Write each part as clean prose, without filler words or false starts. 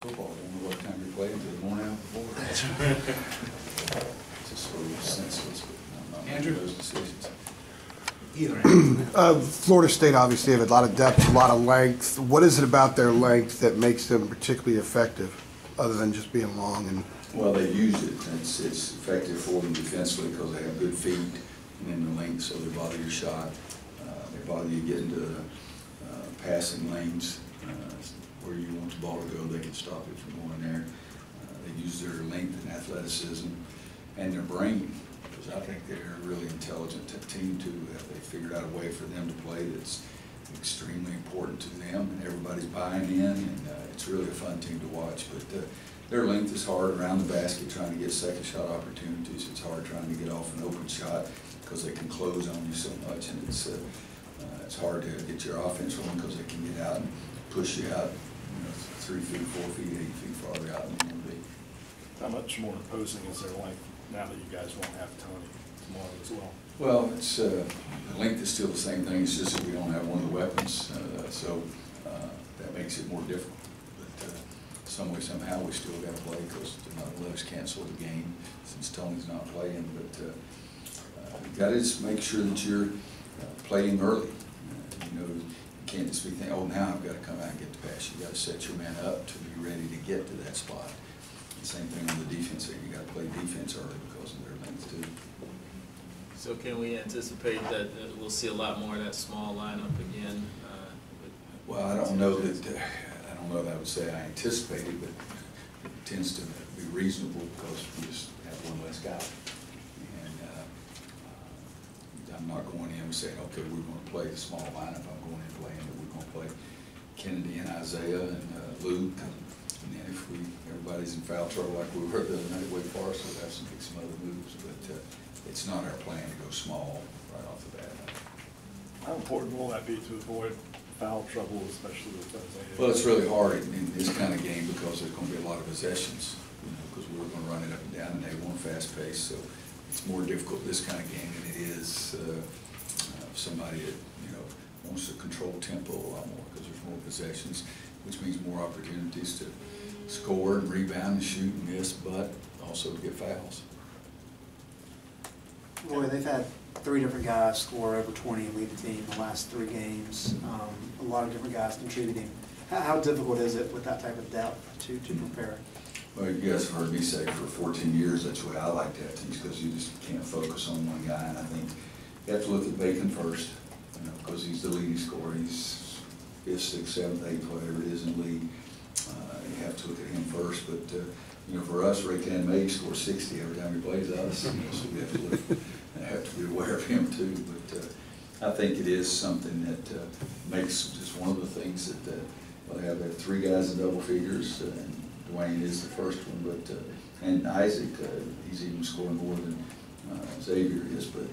Football, I don't know what time you're playing until the morning before. Just sort of senseless, but I'm not making those decisions. Florida State obviously have a lot of depth, a lot of length. What is it about their length that makes them particularly effective, other than just being long? And Well, they use it. It's effective for them defensively because they have good feet and then the length, so they bother your shot. They bother you getting to passing lanes where you want the ball to go. They can stop it from going there. They use their length and athleticism and their brain, because I think they're a really intelligent team too. They figured out a way for them to play that's extremely important to them, and everybody's buying in, and it's really a fun team to watch. But their length is hard around the basket, trying to get second shot opportunities. It's hard trying to get off an open shot because they can close on you so much, and it's hard to get your offense rolling because they can get out and push you out, 3 feet, 4 feet, 8 feet farther out than you want to be. How much more imposing is their length now that you guys won't have Tony tomorrow as well? Well, it's the length is still the same thing. It's just that we don't have one of the weapons, so that makes it more difficult. But some way, somehow, we still got to play because they're not let us cancel the game since Tony's not playing. But you got to just make sure that you're playing early. You can't just be thinking, oh, now I've got to come out and get the pass. You got to set your man up to be ready to get to that spot. The same thing on the defense side. You got to play defense early because of their length too. So can we anticipate that we'll see a lot more of that small lineup again? Well, I don't know that I would say I anticipate it, but it tends to be reasonable because we just have one less guy. And I'm not going in and saying, okay, we're going to play the small lineup. I'm going in playing that we're going to play Kennedy and Isaiah and Luke. And then if everybody's in foul trouble like we were the other night at Wake Forest, we'll have to make some other moves. But it's not our plan to go small right off the bat. How important will that be to avoid foul trouble, especially with Isaiah? Well, it's really hard in this kind of game because there's going to be a lot of possessions, because we're going to run it up and down, and they want fast pace. So it's more difficult this kind of game than it is somebody that wants to control tempo a lot more because there's more possessions, which means more opportunities to score and rebound and shoot and miss, but also to get fouls. Boy, they've had 3 different guys score over 20 and lead the team in the last 3 games. A lot of different guys contributing. How difficult is it with that type of depth to prepare? Well, you guys have heard me say for 14 years that's the way I like to have teams, because you just can't focus on one guy. And I think you have to look at Bacon first, because he's the leading scorer. He's 5th, 6th, 7th, 8th, whatever it is in the league. You have to look at him first. But for us, Ray May scores 60 every time he plays us. So we have to look. Have to be aware of him too, but I think it is something that makes just one of the things that they have 3 guys in double figures, and Dwayne is the first one, but and Isaac, he's even scoring more than Xavier is, but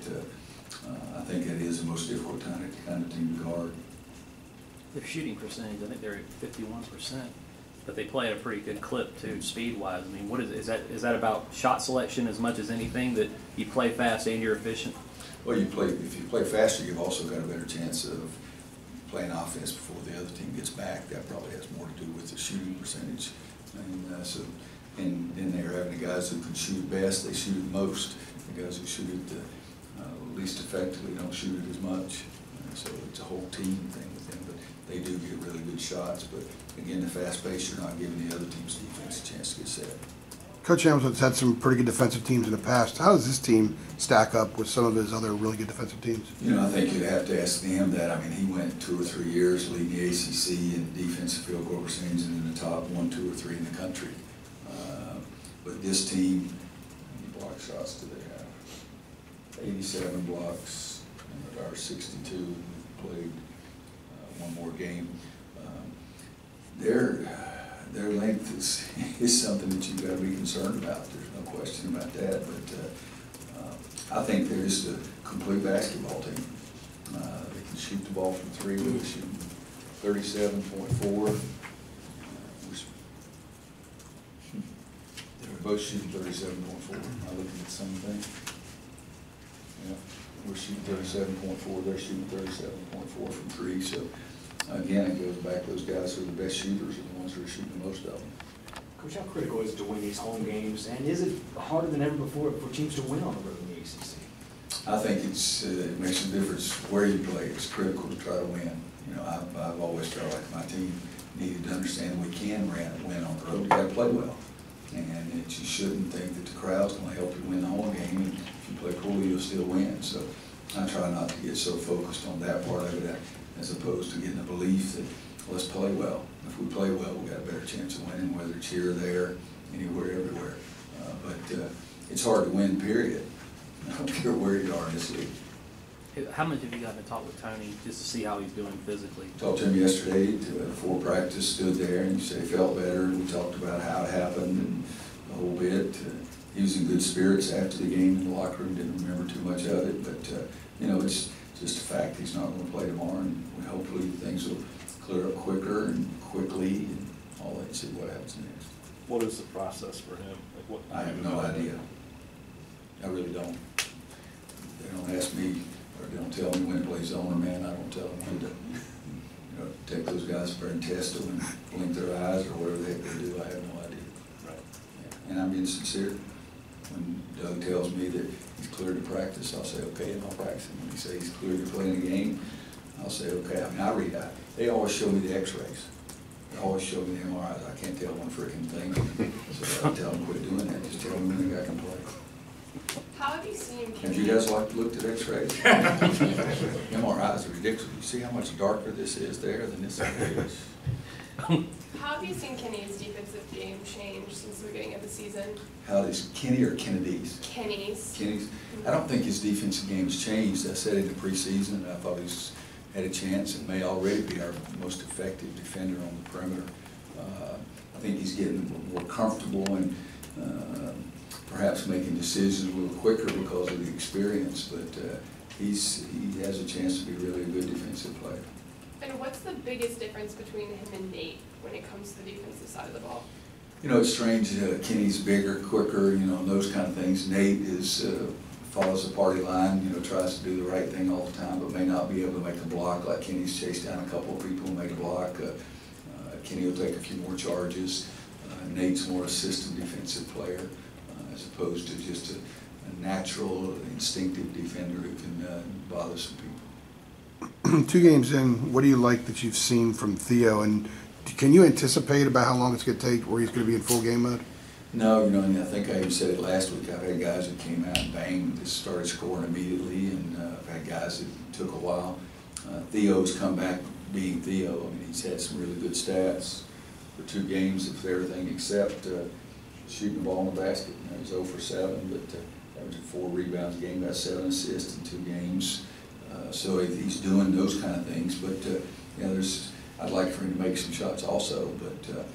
I think that is the most difficult kind of team to guard. Their shooting percentage, I think they're at 51%. But they play at a pretty good clip too, speed-wise. I mean, what is that about shot selection as much as anything, that you play fast and you're efficient? Well, if you play faster, you've also got a better chance of playing offense before the other team gets back. That probably has more to do with the shooting percentage. And then they're having the guys who can shoot best, they shoot it most. The guys who shoot it least effectively don't shoot it as much. So it's a whole team thing with them, but they do get really good shots. But again, the fast pace, you're not giving the other team's defense a chance to get set. Coach Hamilton's had some pretty good defensive teams in the past. How does this team stack up with some of his other really good defensive teams? I think you'd have to ask him that. I mean, he went 2 or 3 years leading the ACC in defensive field goal percentage and in the top 1, 2, or 3 in the country. But this team, how many block shots do they have? 87 blocks, and our 62 played one more game. Their length is something that you've got to be concerned about. There's no question about that. But I think they're just a complete basketball team. They can shoot the ball from 3. They're shooting 37.4. They're both shooting 37.4. Am I looking at the same thing? Yeah, we're shooting 37.4. They're shooting 37.4 from 3. So again, it goes back to those guys who are the best shooters and the ones who are shooting the most of them. Coach, how critical is it to win these home games, and is it harder than ever before for teams to win on the road in the ACC? I think it makes a difference where you play. It's critical to try to win. You know, I've always felt like my team needed to understand we can win on the road. You got to play well, and you shouldn't think that the crowd's going to help you win the home game. And if you play poorly, you'll still win. So I try not to get so focused on that part of it, as opposed to getting a belief that let's play well. If we play well, we got a better chance of winning, whether it's here or there, anywhere, everywhere. But it's hard to win, period. I don't care where you are in this league. How much have you gotten to talk with Tony just to see how he's doing physically? Talked to him yesterday before practice, stood there, and he said he felt better, and we talked about how it happened and the whole bit. He was in good spirits after the game in the locker room, didn't remember too much of it, but you know, it's just a fact he's not going to play tomorrow, and hopefully things will clear up quicker and quickly and all that, and see what happens next. What is the process for him? Like what? I have no idea. I really don't. They don't ask me, or they don't tell me when to play zone or man. I don't tell them when to, you know, take those guys up there and test them and blink their eyes or whatever the heck they do. I have no idea. Right. Yeah. And I'm being sincere. When Doug tells me that he's cleared to practice, I'll say, okay, and I'll practice him. When he says he's cleared to play in the game, I'll say, okay. I mean, I read that. They always show me the x-rays. They always show me the MRIs. I can't tell one freaking thing. So I tell them quit doing that. Just tell them when the guy can play. How have you seen Kenny? Have you guys looked at x-rays? MRIs are ridiculous. You see how much darker this is there than this is? How have you seen Kenny's defensive game change since the beginning of the season? How does Kenny or Kennedy's? Kenny's. I don't think his defensive game's changed. I said in the preseason, I thought he's had a chance and may already be our most effective defender on the perimeter. I think he's getting more comfortable and perhaps making decisions a little quicker because of the experience, but he has a chance to be really a good defensive player. And what's the biggest difference between him and Nate when it comes to the defensive side of the ball? You know, it's strange. Kenny's bigger, quicker, you know, and those kind of things. Nate follows the party line, you know, tries to do the right thing all the time, but may not be able to make a block like Kenny's chased down a couple of people and made a block. Kenny will take a few more charges. Nate's more assistant defensive player as opposed to just a natural, instinctive defender who can bother some people. 2 games in, what do you like that you've seen from Theo, and can you anticipate about how long it's going to take where he's going to be in full game mode? No, you know, and I think I even said it last week. I've had guys that came out and bang, just started scoring immediately, and I've had guys that took a while. Theo's come back being Theo. I mean, he's had some really good stats for 2 games, if everything except shooting the ball in the basket. You know, he's 0 for 7, but averaging 4 rebounds a game, got 7 assists in 2 games. So he's doing those kind of things, but you know, I'd like for him to make some shots also, but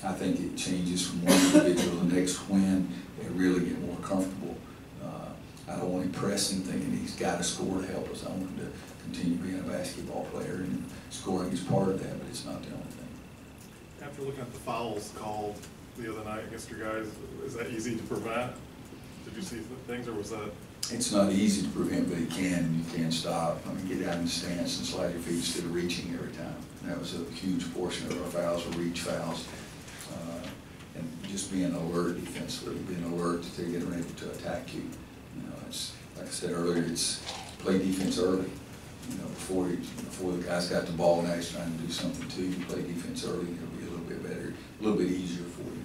I think it changes from one individual to the next when they really get more comfortable. I don't want him pressing, thinking he's got to score to help us. I want him to continue being a basketball player, and scoring is part of that, but it's not the only thing. After looking at the fouls called the other night against your guys, is that easy to prevent? Did you see things, or was that? It's not easy to prevent, but you can stop. I mean, get out in the stance and slide your feet instead of reaching every time. And that was a huge portion of our fouls, were reach fouls. And just being alert defensively, being alert to get ready to attack you. You know, it's like I said earlier, it's play defense early. You know, before the guys got the ball and he's trying to do something to you, play defense early, and it'll be a little bit better, a little bit easier for you.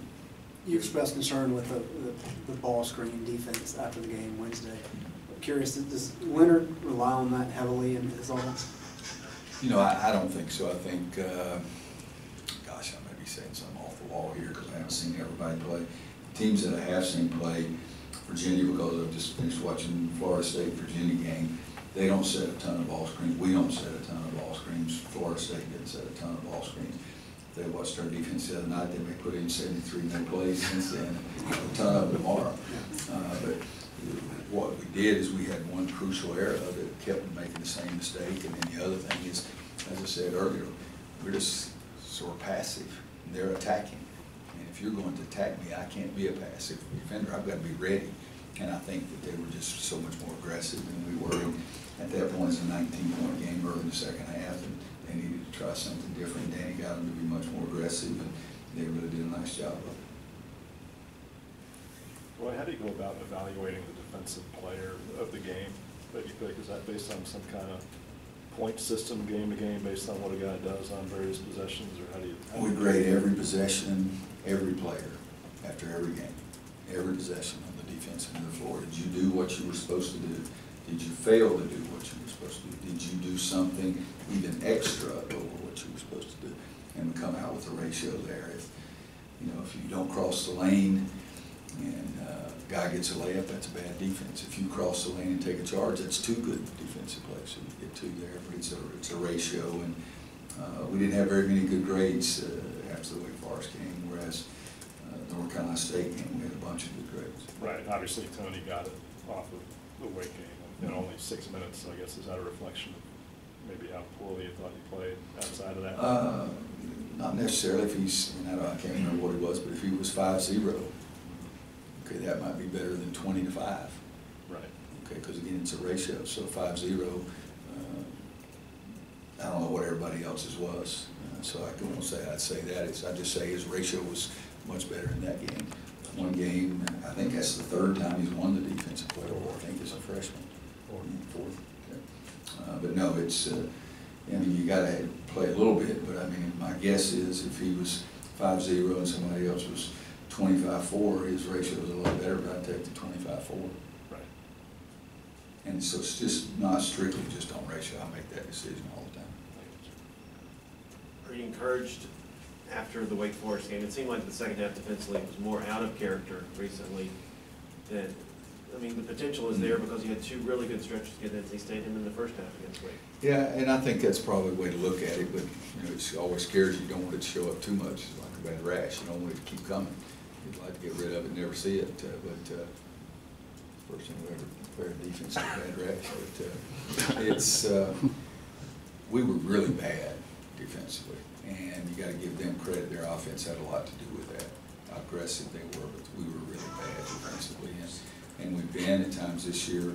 You expressed concern with the ball screen defense after the game Wednesday. I'm curious, does Leonard rely on that heavily in his offense? You know, I don't think so. I think, gosh, I may be saying something off the wall here because I haven't seen everybody play. Teams that I have seen play, Virginia, because I've just finished watching Florida State-Virginia game, they don't set a ton of ball screens. We don't set a ton of ball screens. Florida State didn't set a ton of ball screens. They watched our defense the other night. They may put in 73 no plays since then. A ton of them tomorrow. But what we did is we had one crucial error that kept them making the same mistake. And then the other thing is, as I said earlier, we're just sort of passive. And they're attacking. And if you're going to attack me, I can't be a passive defender. I've got to be ready. And I think that they were just so much more aggressive than we were. And at that point, it's a 19-point game early in the second half. And they needed to try something different. Danny got them to be much more aggressive, and they really did a nice job of it. Roy, how do you go about evaluating the defensive player of the game that you pick? Is that based on some kind of point system, game to game, based on what a guy does on various possessions, or how do you? We grade every possession, every player, after every game, every possession on the defensive end of the floor. Did you do what you were supposed to do? Did you fail to do what you were supposed to do? Did you do something even extra over what you were supposed to do? And we come out with a ratio there. If you don't cross the lane and guy gets a layup, that's a bad defense. If you cross the lane and take a charge, that's two good defensive plays. So you get two there, but it's a ratio. And we didn't have very many good grades after the Wake Forest game, whereas the North Carolina State game, we had a bunch of good grades. Right, obviously Tony got it off of the Wake game in only 6 minutes, so I guess is that a reflection of maybe how poorly you thought he played outside of that? Not necessarily. If he's, I can't remember what he was, but if he was 5-0, okay, that might be better than 20-5. Right. Okay, because again, it's a ratio. So 5-0, I don't know what everybody else's was. So I won't say I'd say that. I'd just say his ratio was much better in that game. One game, I think that's the third time he's won the defensive player award. I think as a freshman. Fourth. Okay. But no, it's. You got to play a little bit. But my guess is if he was 5-0 and somebody else was 25-4, his ratio is a lot better, but I'd take the 25-4. Right. And so it's just not strictly just on ratio. I make that decision all the time. Are you encouraged after the Wake Forest game? It seemed like the second half defensively was more out of character recently. That, the potential is there because you had two really good stretches against NC State and in the first half against Wake. Yeah, and I think that's probably a way to look at it, but it always scares you. You don't want it to show up too much. It's like a bad rash. You don't want it to keep coming. You'd like to get rid of it and never see it, but first time we ever played defense with a bad rash. But we were really bad defensively, and you got to give them credit. Their offense had a lot to do with that. How aggressive they were, but we were really bad defensively. And we've been at times this year.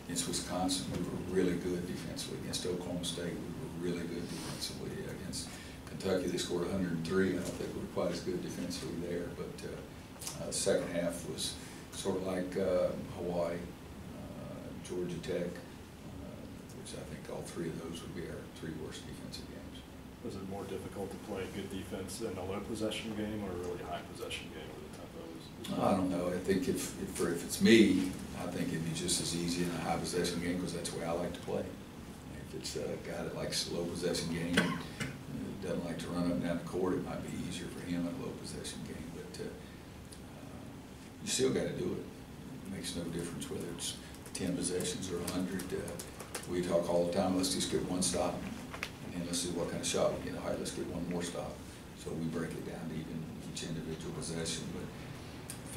Against Wisconsin, we were really good defensively. Against Oklahoma State, we were really good defensively. Against Kentucky, they scored 103. I don't think we were quite as good defensively there, but the second half was sort of like Hawaii, Georgia Tech, which I think all three of those would be our three worst defensive games. Was it more difficult to play good defense in a low possession game or a really high possession game with the tempos? I don't know. I think if it's me, I think it'd be just as easy in a high possession game because that's the way I like to play. If it's a guy that likes a low possession game and doesn't like to run up and down the court, it might be easier for him in a low possession game. But you still got to do it. It makes no difference whether it's 10 possessions or 100. We talk all the time, let's just get one stop and let's see what kind of shot we get. All right, let's get one more stop. So we break it down to even each individual possession. But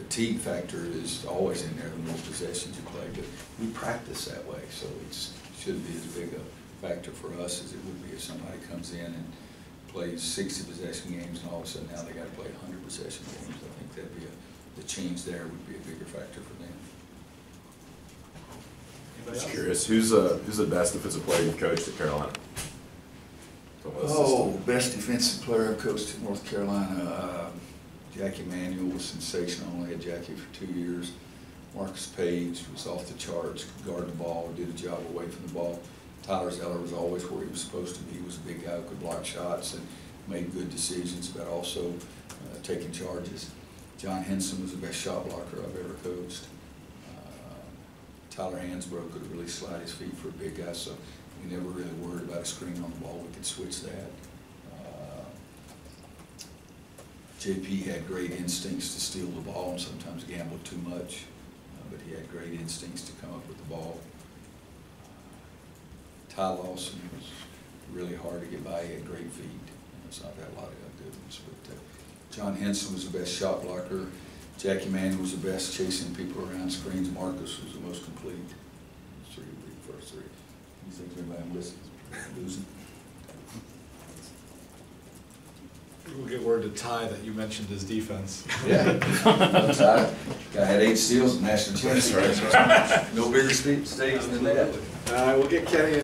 fatigue factor is always in there the more possessions you play, but we practice that way, so it shouldn't be as big a factor for us as it would be if somebody comes in and plays 60 possession games and all of a sudden now they got to play 100 possession games. I think that'd be the change there would be a bigger factor for them. Just curious, who's the best defensive player you've coached at Carolina? Best defensive player I've coached at North Carolina. Jackie Manuel was sensational. I had Jackie for 2 years. Marcus Page was off the charts, guarded the ball, did a job away from the ball. Tyler Zeller was always where he was supposed to be. He was a big guy who could block shots and made good decisions, but also taking charges. John Henson was the best shot blocker I've ever coached. Tyler Hansbrough could really slide his feet for a big guy, so we never really worried about a screen on the ball. We could switch that. JP had great instincts to steal the ball and sometimes gambled too much, but he had great instincts to come up with the ball. Ty Lawson was really hard to get by. He had great feet. It's not that a lot of good ones, but John Henson was the best shot blocker. Jackie Manning was the best chasing people around screens. Marcus was the most complete. First three. You think anybody losing? We'll get word to Ty that you mentioned his defense. Yeah. Ty had 8 steals in national championship. No bigger stakes than that. We'll get Kenny